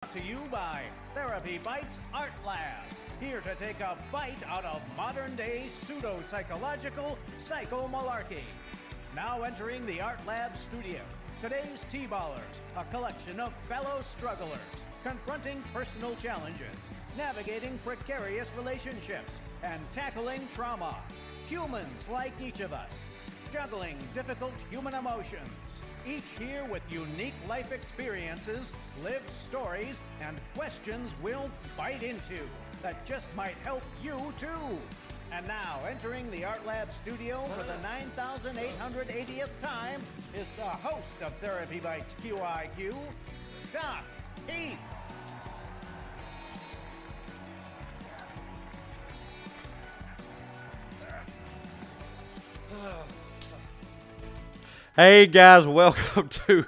Brought to you by TherapyBites Art Lab. Here to take a bite out of modern-day pseudo-psychological psycho-malarkey. Now entering the Art Lab studio, today's T-Ballers, a collection of fellow strugglers, confronting personal challenges, navigating precarious relationships, and tackling trauma. Humans like each of us, juggling difficult human emotions, each here with unique life experiences, lived stories, and questions we'll bite into that just might help you too. And now, entering the Art Lab studio for the 9,880th time is the host of TherapyBites Q.i.Q, Doc Heath. Hey guys, welcome to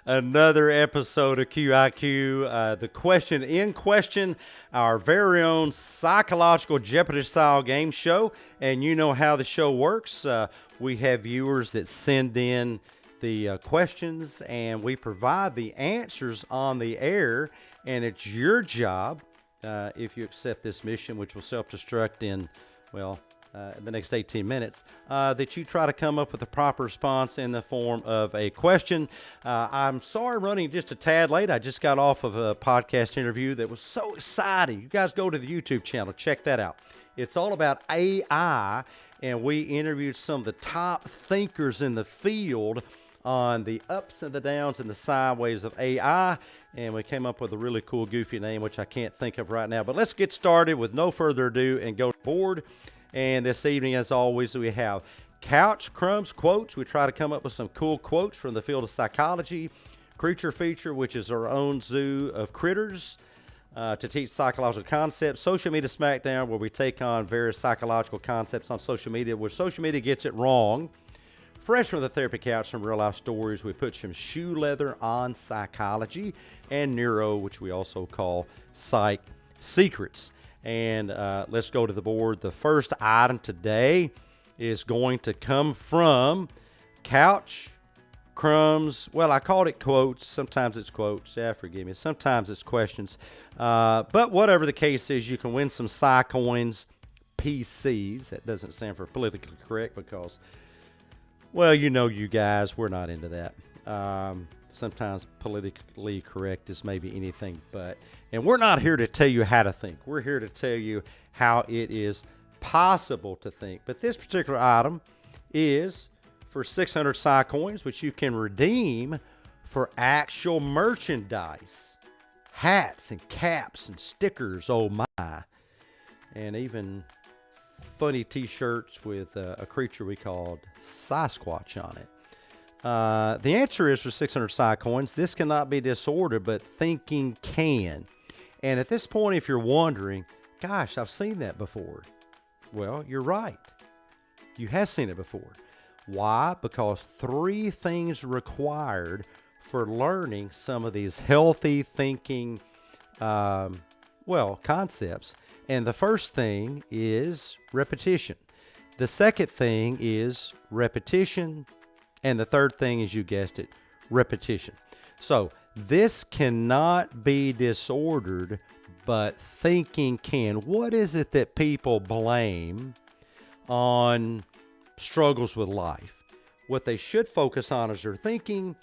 another episode of Q.i.Q. The question in question, our very own psychological Jeopardy-Style game show. And you know how the show works. We have viewers that send in the questions and we provide the answers on the air. And it's your job, if you accept this mission, which will self-destruct in, the next 18 minutes, that you try to come up with a proper response in the form of a question. I'm sorry running just a tad late. I just got off of a podcast interview that was so exciting. You guys go to the YouTube channel. Check that out. It's all about AI, and we interviewed some of the top thinkers in the field on the ups and the downs and the sideways of AI, and we came up with a really cool, goofy name, which I can't think of right now. But let's get started with no further ado and go to the board. And this evening, as always, we have Couch Crumbs Quotes. We try to come up with some cool quotes from the field of psychology. Creature Feature, which is our own zoo of critters to teach psychological concepts. Social Media Smackdown, where we take on various psychological concepts on social media, where social media gets it wrong. Fresh from the therapy couch, some real-life stories. We put some shoe leather on psychology. And Neuro, which we also call Psych Secrets. And let's go to the board. The first item today is going to come from Couch Crumbs. Well, I called it quotes. Sometimes it's quotes. Yeah, forgive me. Sometimes it's questions. But whatever the case is, you can win some Psycoins PCs. That doesn't stand for politically correct because, well, you know, you guys, we're not into that. Sometimes politically correct is maybe anything but. And we're not here to tell you how to think. We're here to tell you how it is possible to think. But this particular item is for 600 Psycoins, which you can redeem for actual merchandise. Hats and caps and stickers, oh my. And even funny t-shirts with a creature we called Sasquatch on it. The answer is for 600 Psycoins. This cannot be disordered, but thinking can. And at this point, if you're wondering, gosh, I've seen that before. Well, you're right. You have seen it before. Why? Because three things required for learning some of these healthy thinking, concepts. And the first thing is repetition. The second thing is repetition. And the third thing is, you guessed it, repetition. So this cannot be disordered, but thinking can. What is it that people blame on struggles with life? What they should focus on is their thinking.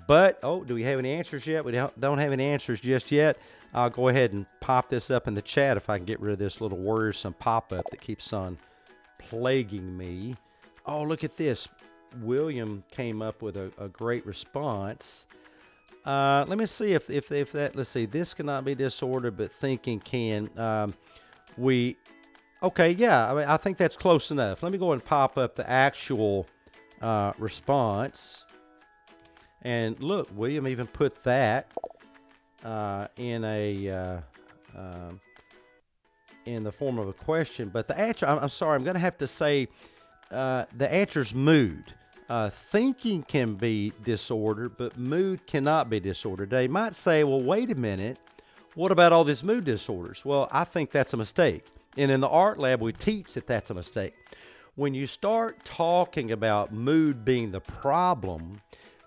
But, do we have any answers yet? We don't have any answers just yet. I'll go ahead and pop this up in the chat if I can get rid of this little worrisome pop-up that keeps on plaguing me. Oh, look at this. William came up with a great response. Let me see if that, let's see, this cannot be disordered, but thinking can. I think that's close enough. Let me go and pop up the actual response. And look, William even put that in the form of a question. But the answer, I'm sorry, I'm going to have to say the answer's mood. Thinking can be disordered, but mood cannot be disordered. They might say, well, wait a minute. What about all these mood disorders? Well, I think that's a mistake. And in the art lab, we teach that that's a mistake. When you start talking about mood being the problem,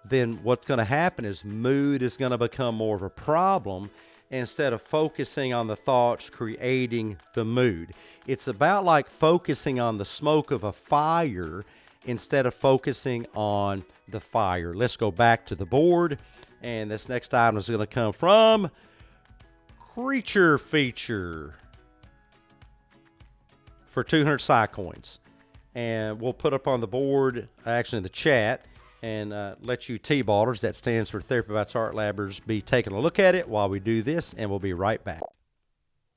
then what's going to happen is mood is going to become more of a problem. instead of focusing on the thoughts creating the mood. It's about like focusing on the smoke of a fire instead of focusing on the fire. Let's go back to the board, and this next item is going to come from Creature Feature for 200 Psy coins. And we'll put up on the board, actually in the chat, and let you T-ballers, that stands for TherapyBites Art Labbers, be taking a look at it while we do this, and we'll be right back.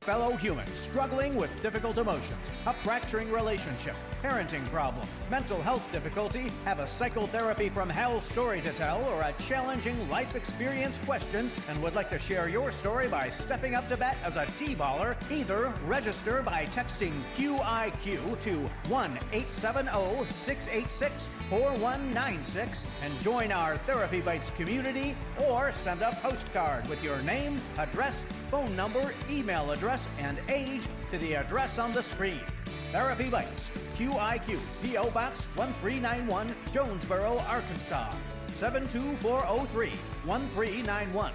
Fellow humans struggling with difficult emotions, a fracturing relationship, parenting problem, mental health difficulty, have a psychotherapy from hell story to tell, or a challenging life experience question, and would like to share your story by stepping up to bat as a T-baller, either register by texting Q.i.Q to 1-870-686-4196 and join our Therapy Bites community, or send a postcard with your name, address, phone number, email address, and age to the address on the screen. Therapy Bites, Q.i.Q, P.O. Box 1391, Jonesboro, Arkansas, 72403-1391.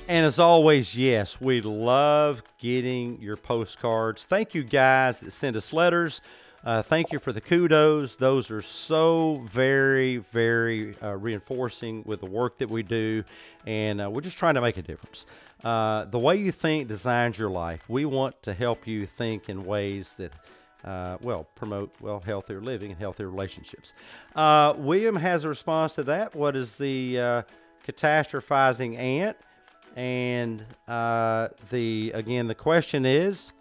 And as always, yes, we love getting your postcards. Thank you guys that send us letters. Thank you for the kudos. Those are so very, very reinforcing with the work that we do, and we're just trying to make a difference. The way you think designs your life. We want to help you think in ways that, promote, healthier living and healthier relationships. William has a response to that. What is the catastrophizing ant? And the question is,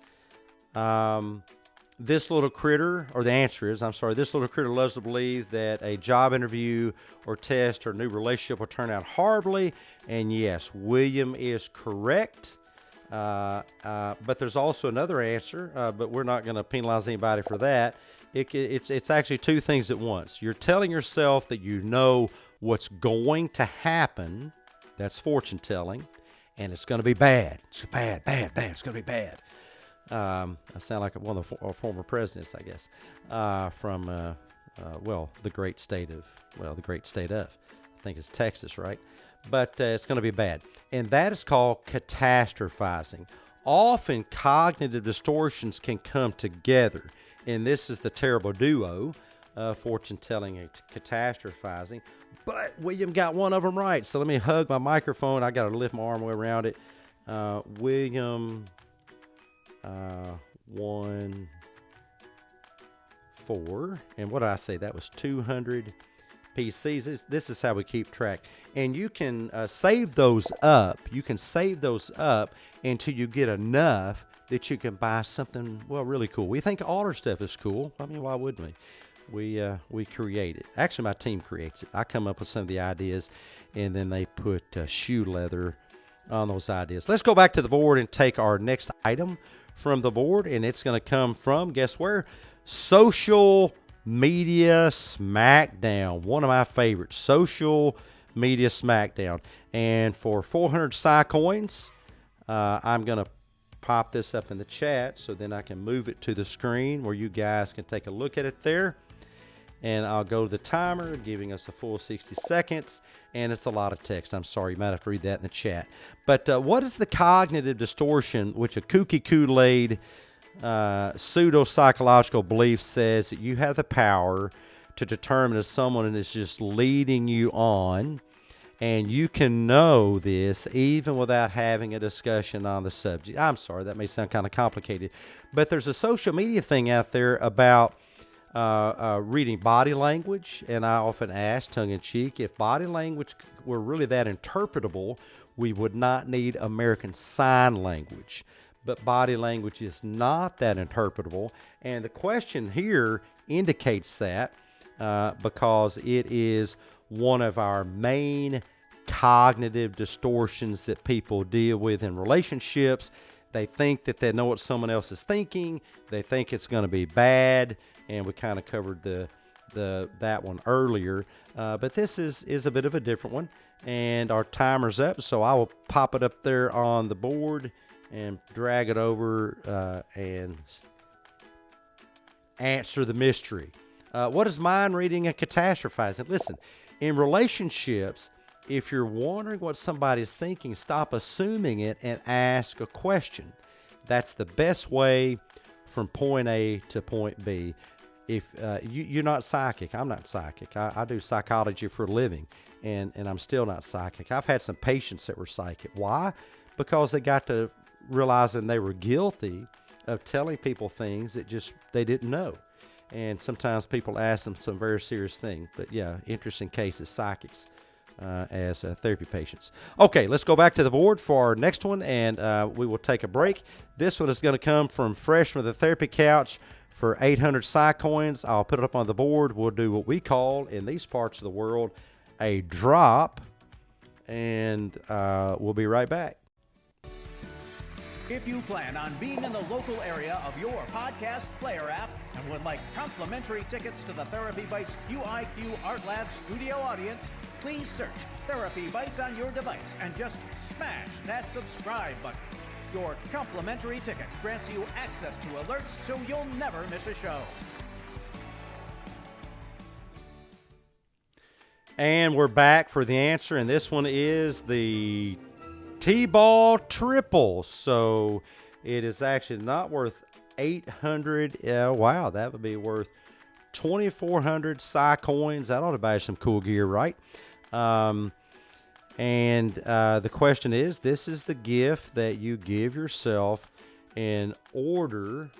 this little critter, or the answer is, this little critter loves to believe that a job interview or test or new relationship will turn out horribly. And yes, William is correct. But there's also another answer, but we're not going to penalize anybody for that. It's actually two things at once. You're telling yourself that you know what's going to happen. That's fortune telling. And it's going to be bad. It's bad. It's going to be bad. I sound like one of the former presidents, I guess, from the great state of, I think it's Texas, right? But it's going to be bad. And that is called catastrophizing. Often cognitive distortions can come together. And this is the terrible duo, fortune telling and catastrophizing. But William got one of them right. So let me hug my microphone. I got to lift my arm way around it. William... 1, 4, and what did I say? That was 200 PCs. This is how we keep track, and you can save those up. You can save those up until you get enough that you can buy something really cool. We think all our stuff is cool. I mean, why wouldn't we? We create it. Actually, my team creates it. I come up with some of the ideas, and then they put shoe leather on those ideas. Let's go back to the board and take our next item from the board, and it's going to come from, guess where? Social Media Smackdown. One of my favorites, Social Media Smackdown. And for 400 Psy coins, I'm going to pop this up in the chat so then I can move it to the screen where you guys can take a look at it there. And I'll go to the timer, giving us a full 60 seconds. And it's a lot of text. I'm sorry, you might have to read that in the chat. But what is the cognitive distortion which a kooky Kool-Aid pseudo-psychological belief says that you have the power to determine if someone is just leading you on, and you can know this even without having a discussion on the subject? I'm sorry, that may sound kind of complicated. But there's a social media thing out there about reading body language, and I often ask, tongue-in-cheek, if body language were really that interpretable, we would not need American Sign Language. But body language is not that interpretable, and the question here indicates that because it is one of our main cognitive distortions that people deal with in relationships. They think that they know what someone else is thinking. They think it's going to be bad, and we kind of covered that one earlier. But this is a bit of a different one, and our timer's up, so I will pop it up there on the board and drag it over and answer the mystery. What is mind reading and catastrophizing? Listen, in relationships, if you're wondering what somebody's thinking, stop assuming it and ask a question. That's the best way from point A to point B. If you're not psychic, I'm not psychic. I do psychology for a living, and I'm still not psychic. I've had some patients that were psychic. Why? Because they got to realizing they were guilty of telling people things that just they didn't know. And sometimes people ask them some very serious things. But yeah, interesting cases, psychics as therapy patients. Okay, let's go back to the board for our next one, and we will take a break. This one is going to come from Fresh from the Therapy Couch for 800 Psy coins. I'll put it up on the board. We'll do what we call, in these parts of the world, a drop, and we'll be right back. If you plan on being in the local area of your podcast player app and would like complimentary tickets to the TherapyBites Q.i.Q Art Lab studio audience, please search TherapyBites on your device and just smash that subscribe button. Your complimentary ticket grants you access to alerts so you'll never miss a show. And we're back for the answer, and this one is the T-ball triple. So it is actually not worth 800. Wow, that would be worth 2,400 Psy coins. That ought to buy some cool gear, right? And the question is, this is the gift that you give yourself in order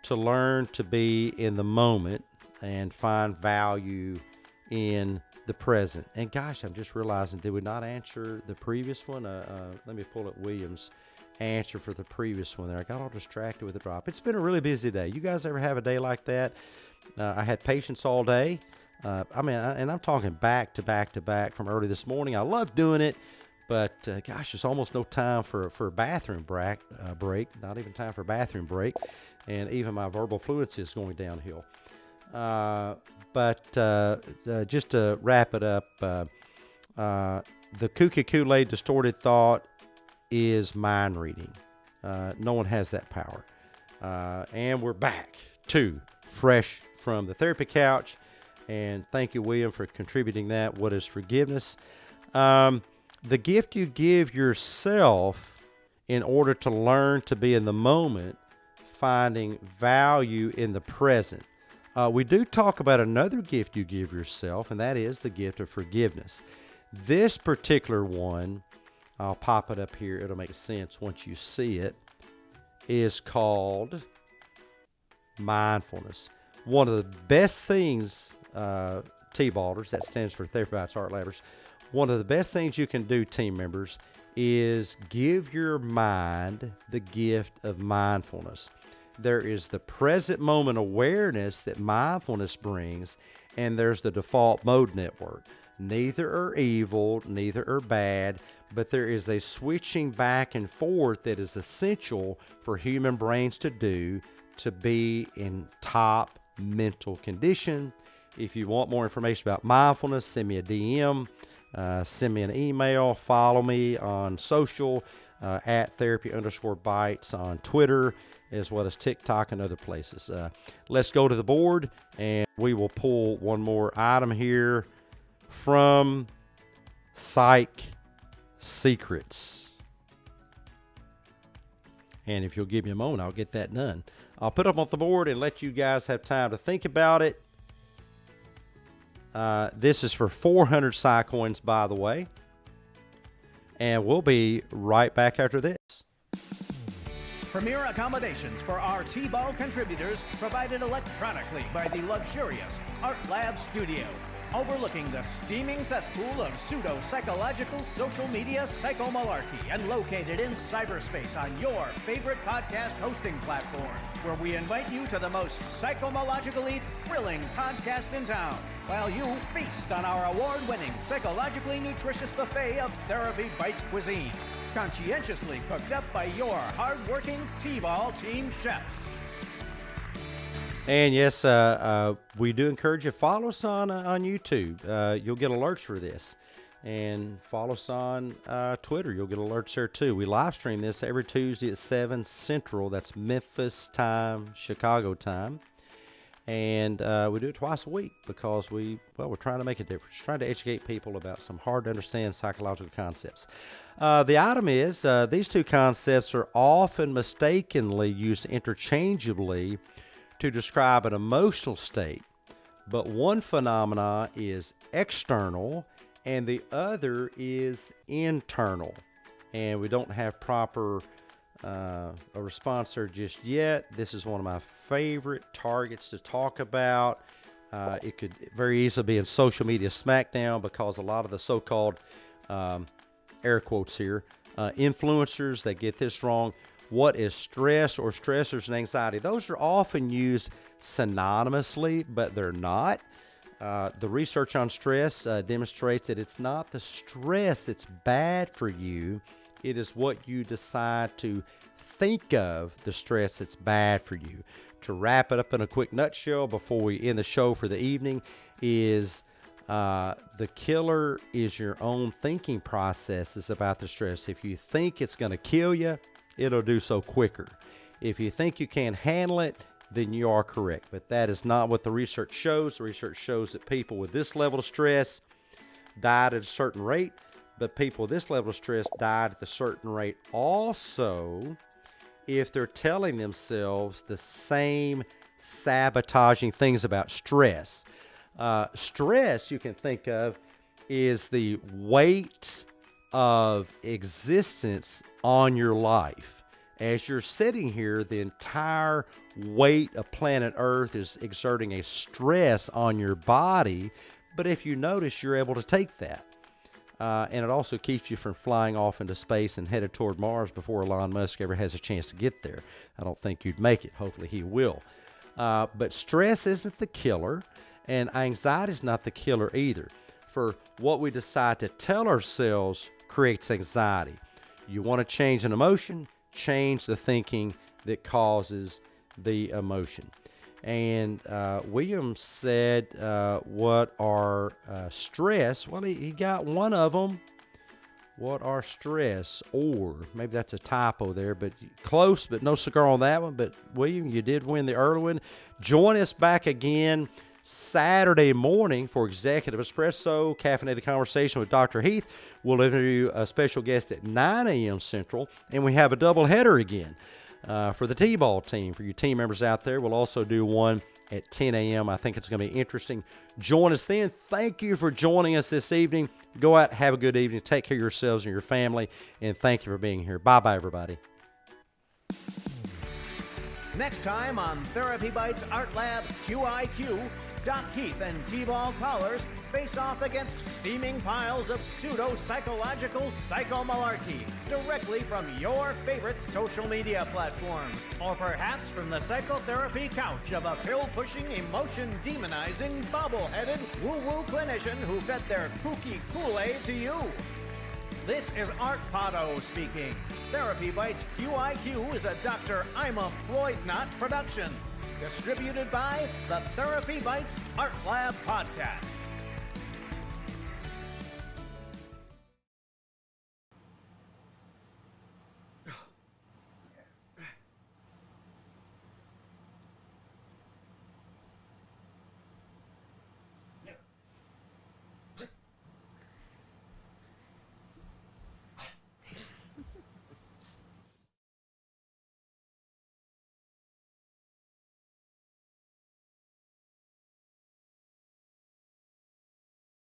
to learn to be in the moment and find value in the present. And gosh, I'm just realizing, did we not answer the previous one? Let me pull up William's answer for the previous one there. I got all distracted with the drop. It's been a really busy day. You guys ever have a day like that? I had patients all day. And I'm talking back to back to back from early this morning. I love doing it, but gosh, there's almost no time for a bathroom break. Not even time for a bathroom break, and even my verbal fluency is going downhill. But just to wrap it up, the QiQ distorted thought is mind reading. No one has that power. And we're back to Fresh from the Therapy Couch. And thank you, William, for contributing that. What is forgiveness? The gift you give yourself in order to learn to be in the moment, finding value in the present. We do talk about another gift you give yourself, and that is the gift of forgiveness. This particular one, I'll pop it up here. It'll make sense once you see it, is called mindfulness. One of the best things, T-ballers, that stands for TherapyBites Art Labbers, one of the best things you can do, team members, is give your mind the gift of mindfulness. There is the present moment awareness that mindfulness brings, and there's the default mode network. Neither are evil, neither are bad, but there is a switching back and forth that is essential for human brains to do to be in top mental condition. If you want more information about mindfulness, send me a DM, send me an email, follow me on social, at therapy_bites on Twitter, as well as TikTok and other places. Let's go to the board, and we will pull one more item here from Psych Secrets. And if you'll give me a moment, I'll get that done. I'll put it up on the board and let you guys have time to think about it. This is for 400 Psy coins, by the way. And we'll be right back after this. Premier accommodations for our T-ball contributors provided electronically by the luxurious Art Lab Studio, overlooking the steaming cesspool of pseudo-psychological social media psychomalarkey, and located in cyberspace on your favorite podcast hosting platform, where we invite you to the most psychomalogically thrilling podcast in town, while you feast on our award-winning psychologically nutritious buffet of TherapyBites cuisine, conscientiously cooked up by your hard-working T-ball team chefs. And yes, we do encourage you to follow us on YouTube. You'll get alerts for this. And follow us on Twitter. You'll get alerts there too. We live stream this every Tuesday at 7 Central. That's Memphis time, Chicago time. And we do it twice a week because we're trying to make a difference, trying to educate people about some hard-to-understand psychological concepts. The item is these two concepts are often mistakenly used interchangeably to describe an emotional state, but one phenomena is external and the other is internal. And we don't have proper a response there just yet. This is one of my favorite targets to talk about. It could very easily be in social media smackdown because a lot of the so-called, air quotes here, influencers that get this wrong. What is stress or stressors and anxiety? Those are often used synonymously, but they're not. The research on stress demonstrates that it's not the stress that's bad for you. It is what you decide to think of the stress that's bad for you. To wrap it up in a quick nutshell before we end the show for the evening is the killer is your own thinking processes about the stress. If you think it's going to kill you, it'll do so quicker. If you think you can't handle it, then you are correct. But that is not what the research shows. The research shows that people with this level of stress died at a certain rate, but people with this level of stress died at a certain rate also if they're telling themselves the same sabotaging things about stress. Stress, you can think of, is the weight of existence on your life. As you're sitting here, the entire weight of planet Earth is exerting a stress on your body, but if you notice, you're able to take that. And it also keeps you from flying off into space and headed toward Mars before Elon Musk ever has a chance to get there. I don't think you'd make it. Hopefully he will. But stress isn't the killer, and anxiety is not the killer either. For what we decide to tell ourselves creates anxiety. You want to change an emotion, change the thinking that causes the emotion. And William said, what are stress? Well, he got one of them. What are stress? Or maybe that's a typo there, but close, but no cigar on that one. But William, you did win the early one. Join us back again Saturday morning for Executive Espresso, Caffeinated Conversation with Dr. Heath. We'll interview a special guest at 9 a.m. Central, and we have a doubleheader again. For the T-ball team, for you team members out there, we'll also do one at 10 a.m. I think it's going to be interesting. Join us then. Thank you for joining us this evening. Go out, have a good evening. Take care of yourselves and your family, and thank you for being here. Bye-bye, everybody. Next time on Therapy Bites Art Lab Q.I.Q, Doc Keith and T-ball callers face off against steaming piles of pseudo-psychological psycho-malarkey directly from your favorite social media platforms, or perhaps from the psychotherapy couch of a pill-pushing, emotion-demonizing, bobble-headed, woo-woo clinician who fed their kooky Kool-Aid to you. This is Art Potto speaking. Therapy Bites Q.I.Q is a Dr. I'm a Floyd Knott production. Distributed by the Therapy Bites Art Lab Podcast.